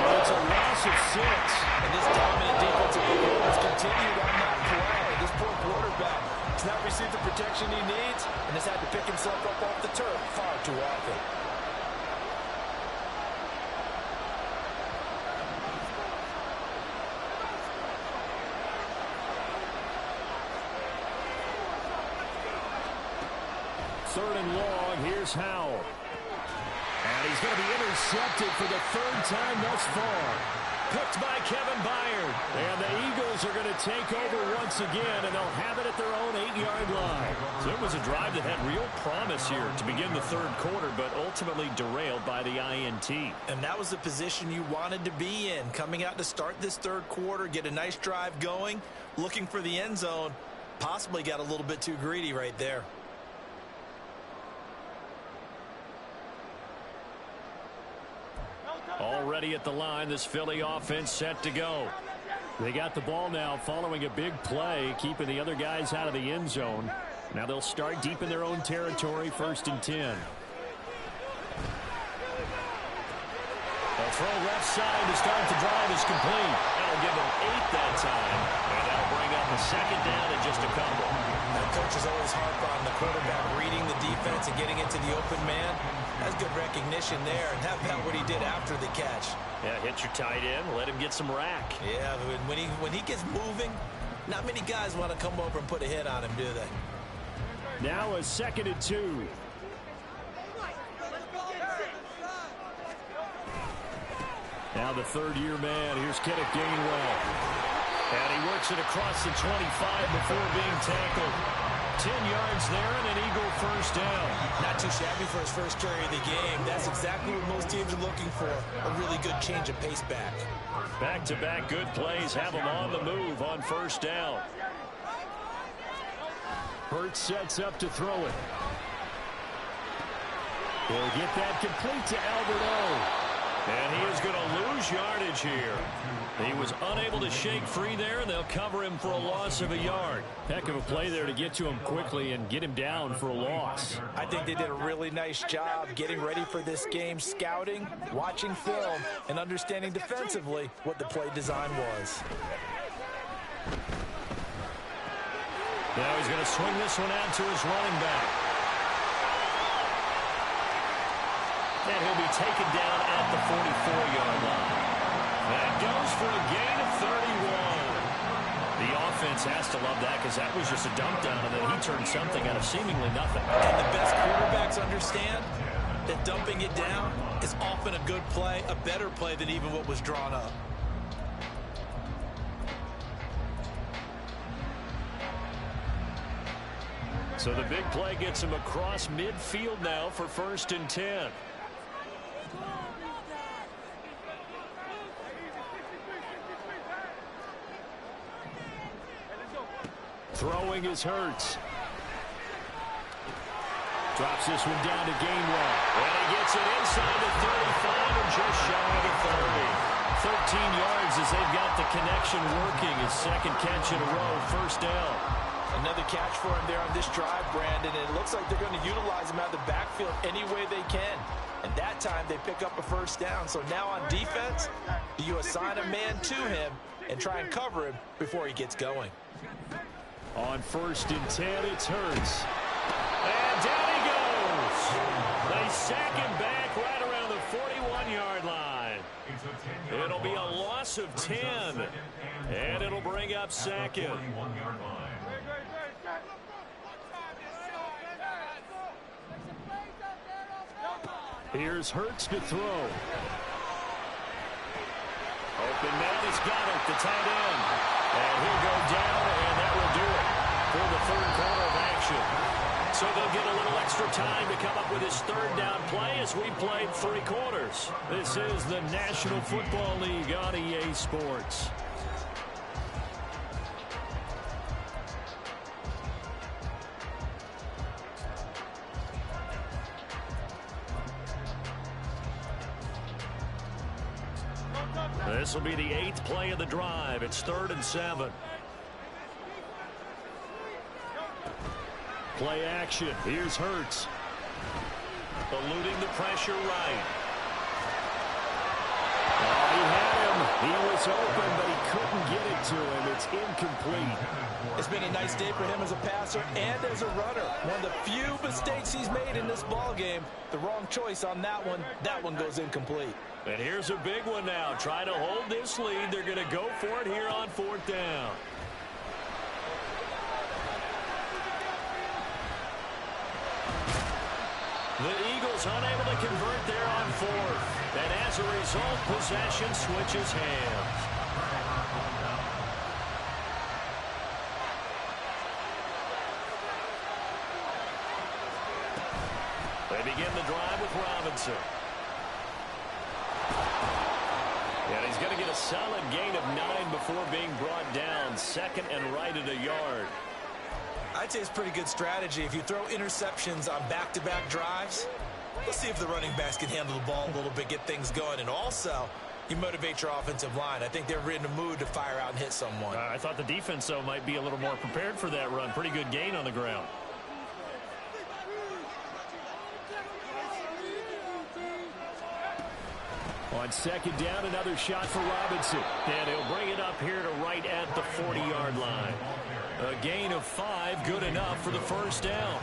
Well, it's a loss of 6. And this dominant defensive performance continued on that play. This poor quarterback has not received the protection he needs and has had to pick himself up off the turf far too often. Third and long, here's Howell. And he's going to be intercepted for the 3rd time thus far. Picked by Kevin Byard. And the Eagles are going to take over once again, and they'll have it at their own 8-yard line. So it was a drive that had real promise here to begin the third quarter, but ultimately derailed by the INT. And that was the position you wanted to be in. Coming out to start this third quarter, get a nice drive going, looking for the end zone. Possibly got a little bit too greedy right there. Already at the line, this Philly offense set to go. They got the ball now following a big play, keeping the other guys out of the end zone. Now they'll start deep in their own territory, 1st and 10. A throw left side to start the drive is complete. That'll give them 8 that time. And that'll bring up a 2nd down and just a couple. Now, coaches always harp on the quarterback reading the defense and getting into the open man. That's good recognition there. And how about what he did after the catch? Yeah, hit your tight end, let him get some rack. Yeah, when he gets moving, not many guys want to come over and put a hit on him, do they? Now a 2nd and 2. Now the 3rd-year man. Here's Kenneth Gainwell. And he works it across the 25 before being tackled. 10 yards there and an Eagle first down. Not too shabby for his first carry of the game. That's exactly what most teams are looking for, a really good change of pace back. Back-to-back good plays have him on the move on first down. Hurts sets up to throw it. He'll get that complete to Albert O. And he is going to lose yardage here. He was unable to shake free there, and they'll cover him for a loss of a yard. Heck of a play there to get to him quickly and get him down for a loss. I think they did a really nice job getting ready for this game, scouting, watching film, and understanding defensively what the play design was. Now he's going to swing this one out to his running back. And he'll be taken down at the 44-yard line. That goes for a gain of 31. The offense has to love that because that was just a dump down, and then he turned something out of seemingly nothing. And the best quarterbacks understand that dumping it down is often a good play, a better play than even what was drawn up. So the big play gets him across midfield now for 1st and 10. Throwing is Hurts. Drops this one down to Gainwell. And he gets it inside the 35 and just shy of the 30. 13 yards as they've got the connection working. His second catch in a row, first down. Another catch for him there on this drive, Brandon. And it looks like they're going to utilize him out of the backfield any way they can. And that time they pick up a first down. So now on defense, do you assign a man to him and try and cover him before he gets going? On 1st and 10, it's Hurts. And down he goes. They sack him back right around the 41-yard line. It'll be a loss of 10. And it'll bring up 2nd. Here's Hurts to throw. Open man has got it, the tight end. And he'll go down, and that will do it for the 3rd quarter of action. So they'll get a little extra time to come up with his 3rd down play as we played 3 quarters. This is the National Football League on EA Sports. This will be the 8th play of the drive. It's 3rd and 7. Play action. Here's Hurts. Eluding the pressure right. Oh, he had him. He was open, but he couldn't get it to him. It's incomplete. It's been a nice day for him as a passer and as a runner. One of the few mistakes he's made in this ball game. The wrong choice on that one. That one goes incomplete. And here's a big one now. Try to hold this lead. They're going to go for it here on 4th down. The Eagles unable to convert there on 4th. And as a result, possession switches hands. They begin the drive with Robinson. And he's going to get a solid gain of 9 before being brought down. 2nd and right at a yard. I'd say it's pretty good strategy. If you throw interceptions on back-to-back drives, let's see if the running backs can handle the ball a little bit, get things going. And also, you motivate your offensive line. I think they're in a mood to fire out and hit someone. I thought the defense, though, might be a little more prepared for that run. Pretty good gain on the ground. On 2nd down, another shot for Robinson. And he'll bring it up here to right at the 40-yard line. A gain of 5, good enough for the first down.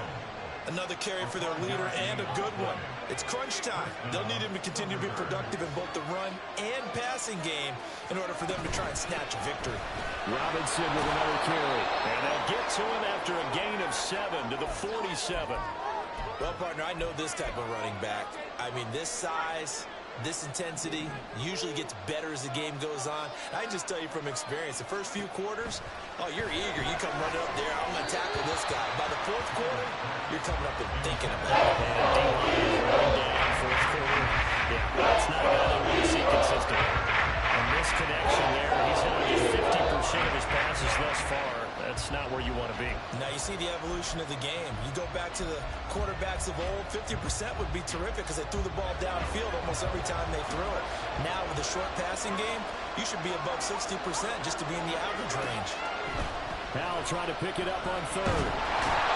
Another carry for their leader and a good one. It's crunch time. They'll need him to continue to be productive in both the run and passing game in order for them to try and snatch a victory. Robinson with another carry. And they'll get to him after a gain of 7 to the 47. Well, partner, I know this type of running back. I mean, this size, This intensity usually gets better as the game goes on. I can just tell you from experience, the first few quarters, oh, you're eager. You come running up there, I'm going to tackle this guy. By the fourth quarter, you're coming up and thinking about it. And D-line down, fourth quarter. Yeah, that's not a guy that we see consistently. And this connection there, he's hit only 50% of his passes thus far. That's not where you want to be. Now you see the evolution of the game. You go back to the quarterbacks of old, 50% would be terrific because they threw the ball downfield almost every time they threw it. Now with the short passing game, you should be above 60% just to be in the average range. Powell trying to pick it up on third.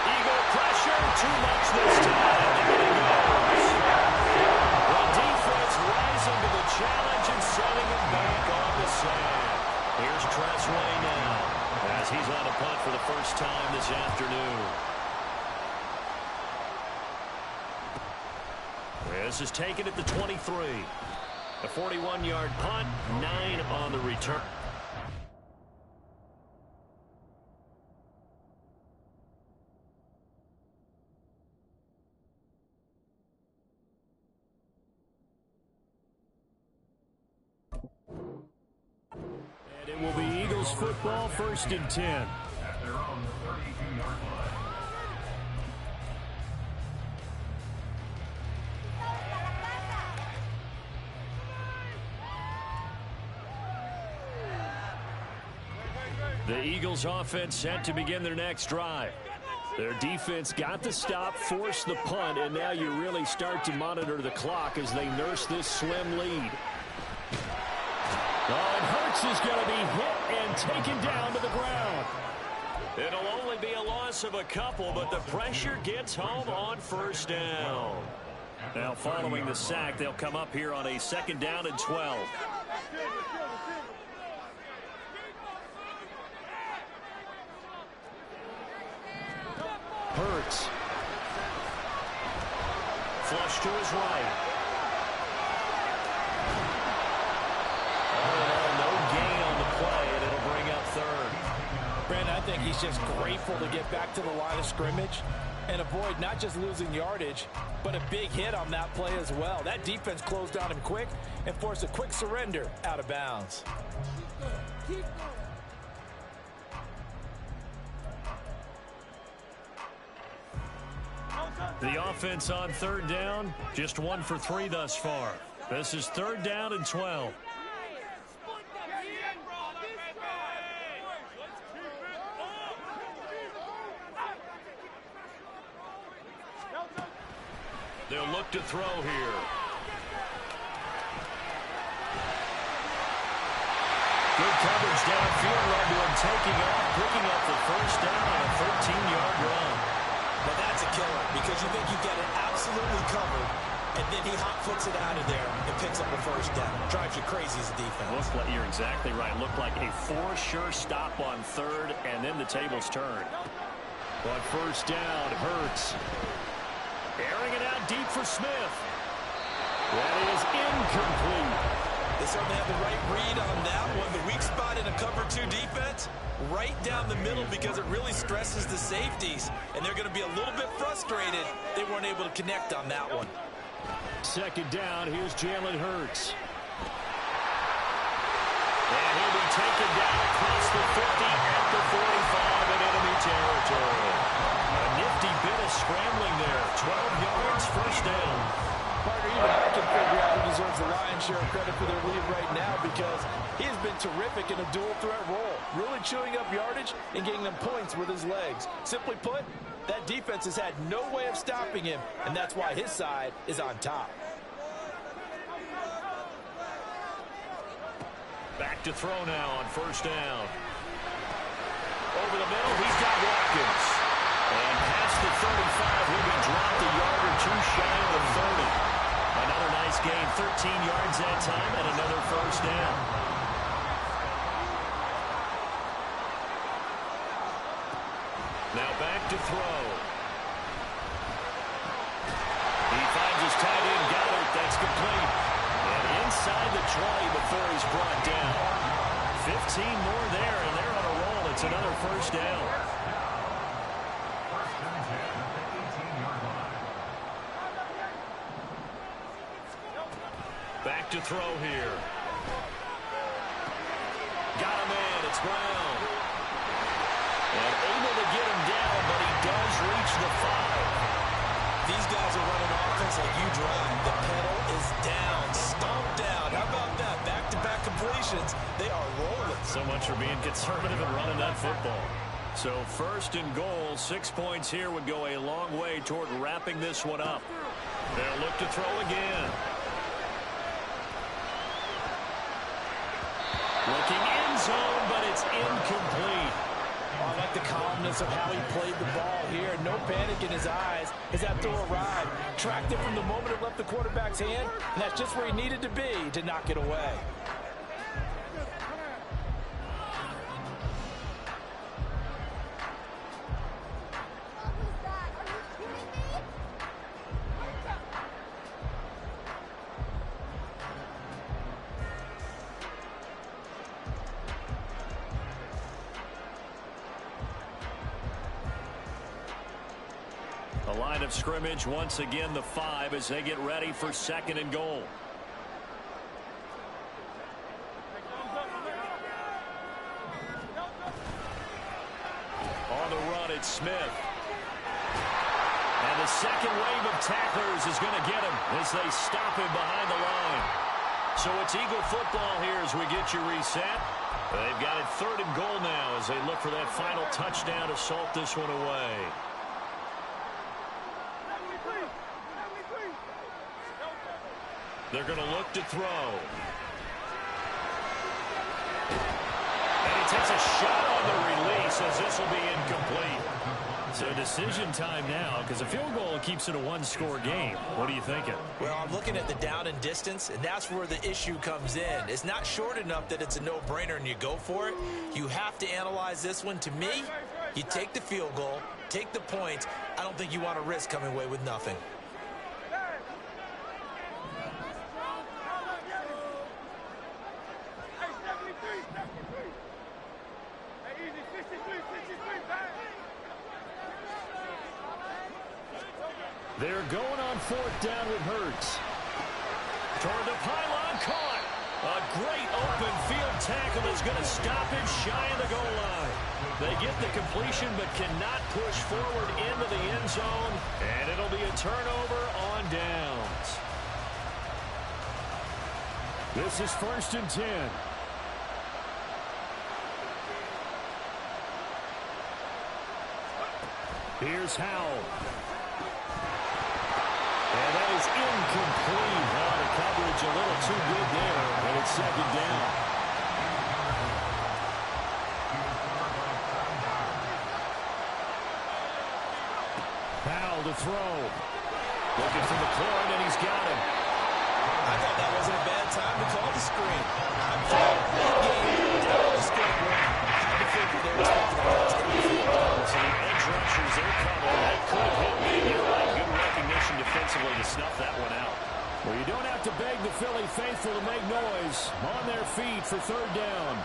Eagle pressure, too much this time. There he goes. The defense rising to the challenge and sending him back on the sand. Here's Tressway now, as he's on a punt for the first time this afternoon. This is taken at the 23. A 41-yard punt, 9 on the return. And it will be Eagles football, 1st and 10. At their own 32-yard line. The Eagles offense set to begin their next drive. Their defense got the stop, forced the punt, and now you really start to monitor the clock as they nurse this slim lead. Oh, and Hurts is going to be hit and taken down to the ground. It'll only be a loss of a couple, but the pressure gets home on 1st down. Now following the sack, they'll come up here on a 2nd down and 12. Hurts. Flush to his right. Oh, no gain on the play, and it'll bring up 3rd. Brandon, I think he's just grateful to get back to the line of scrimmage and avoid not just losing yardage, but a big hit on that play as well. That defense closed on him quick and forced a quick surrender out of bounds. Keep going. The offense on 3rd down, just 1 for 3 thus far. This is 3rd down and 12. They'll look to throw here. Good coverage downfield, run to him taking off, picking up the 1st down on a 13-yard run. Now that's a killer because you think you get it absolutely covered, and then he hot foots it out of there and picks up a 1st down. Drives you crazy as a defense. You're exactly right. Looked like a for-sure stop on 3rd, and then the tables turned. But 1st down, Hurts. Airing it out deep for Smith. That is incomplete. They certainly have the right read on that one. The weak spot in a cover 2 defense, right down the middle because it really stresses the safeties. And they're going to be a little bit frustrated they weren't able to connect on that one. 2nd down, here's Jalen Hurts. And he'll be taken down across the 50 at the 45 in enemy territory. A nifty bit of scrambling there. 12 yards, 1st down. Partner, even I can figure out who deserves the lion's share of credit for their lead right now because he has been terrific in a dual threat role, really chewing up yardage and getting them points with his legs. Simply put, that defense has had no way of stopping him, and that's why his side is on top. Back to throw now on 1st down. Over the middle, he's got Watkins. And past the 35, he'll be dropped a yard or 2 shy of the 30. Another nice gain, 13 yards that time, and another 1st down. Now back to throw. He finds his tight end, Goddard. That's complete. And inside the 20 before he's brought down. 15 more there, and they're on a roll. It's another 1st down. Back to throw here. Got a man. It's Brown. And able to get him down, but he does reach the 5. These guys are running offense like you drive. The pedal is down, stomped down. How about that? Back-to-back completions. They are rolling. So much for being conservative and running that football. So first and goal, 6 points here would go a long way toward wrapping this one up. They'll look to throw again. Looking end zone, but it's incomplete. I like the calmness of how he played the ball here. No panic in his eyes as that throw arrived. Tracked it from the moment it left the quarterback's hand, and that's just where he needed to be to knock it away. The line of scrimmage, once again, the 5 as they get ready for second and goal. On the run, it's Smith. And the second wave of tacklers is going to get him as they stop him behind the line. So it's Eagle football here as we get you reset. They've got it third and goal now as they look for that final touchdown to salt this one away. They're going to look to throw. And he takes a shot on the release as this will be incomplete. So decision time now because a field goal keeps it a one-score game. What are you thinking? Well, I'm looking at the down and distance, and that's where the issue comes in. It's not short enough that it's a no-brainer and you go for it. You have to analyze this one. To me, you take the field goal, take the points. I don't think you want to risk coming away with nothing. They're going on fourth down with Hurts. Toward the pylon, caught. A great open field tackle is going to stop him shy of the goal line. They get the completion but cannot push forward into the end zone, and it'll be a turnover on downs. This is 1st and 10. Here's Howell. And that is incomplete. Now the coverage a little too good there, and it's second down. Howell to throw. Looking for McLaurin, and he's got him. I thought that wasn't a bad time to call the screen. I'm told that game is out of the scope. Had to figure they were expecting the ball to come field. So the edge rushers, they're coming. That could have hit me. You're right. Good recognition defensively to snuff that one out. Well, you don't have to beg the Philly faithful to make noise. On their feet for third down.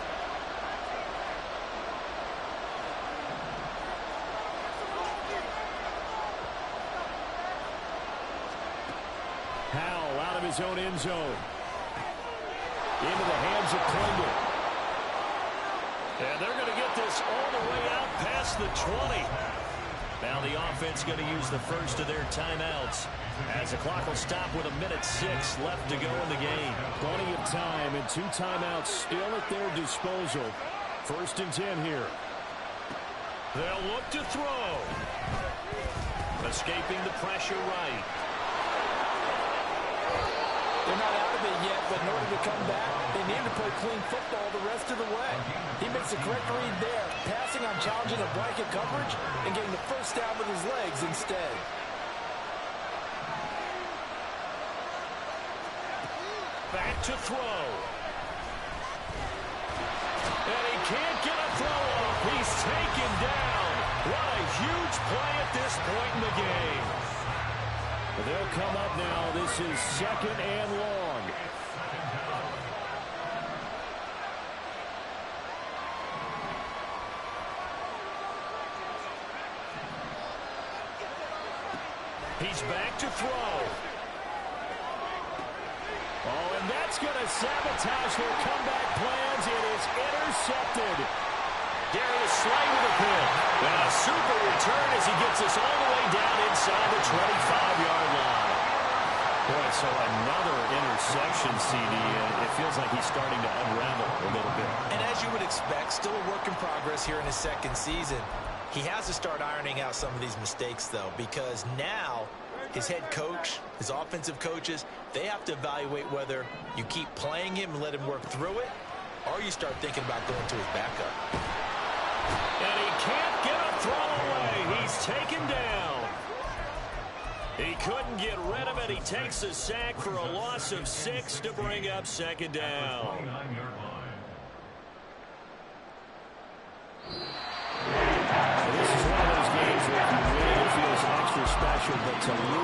Howell out of his own end zone. Into the hands of Klingel. And they're going to get this all the way out past the 20. Now the offense going to use the first of their timeouts as the clock will stop with 1:06 left to go in the game. Plenty of time and 2 timeouts still at their disposal. 1st and 10 here. They'll look to throw. Escaping the pressure right. They're not out of it yet, but in order to come back, they need to play clean football the rest of the way. He makes the correct read there, passing on challenging a blanket coverage and getting the first down with his legs instead. Back to throw. And he can't get a throw off. He's taken down. What a huge play at this point in the game. They'll come up now. This is 2nd and long. He's back to throw. Oh, and that's going to sabotage their comeback plans. It is intercepted. Darius Slay with a pick. And a super return as he gets us all the way down inside the 25-yard line. Boy, so another interception, CD. It feels like he's starting to unravel a little bit. And as you would expect, still a work in progress here in his second season. He has to start ironing out some of these mistakes, though, because now his head coach, his offensive coaches, they have to evaluate whether you keep playing him and let him work through it, or you start thinking about going to his backup. And he can't get a throw away. He's taken down. He couldn't get rid of it. He takes a sack for a loss of 6 to bring up second down. This is one of those games where if you win, it feels extra special, but to lose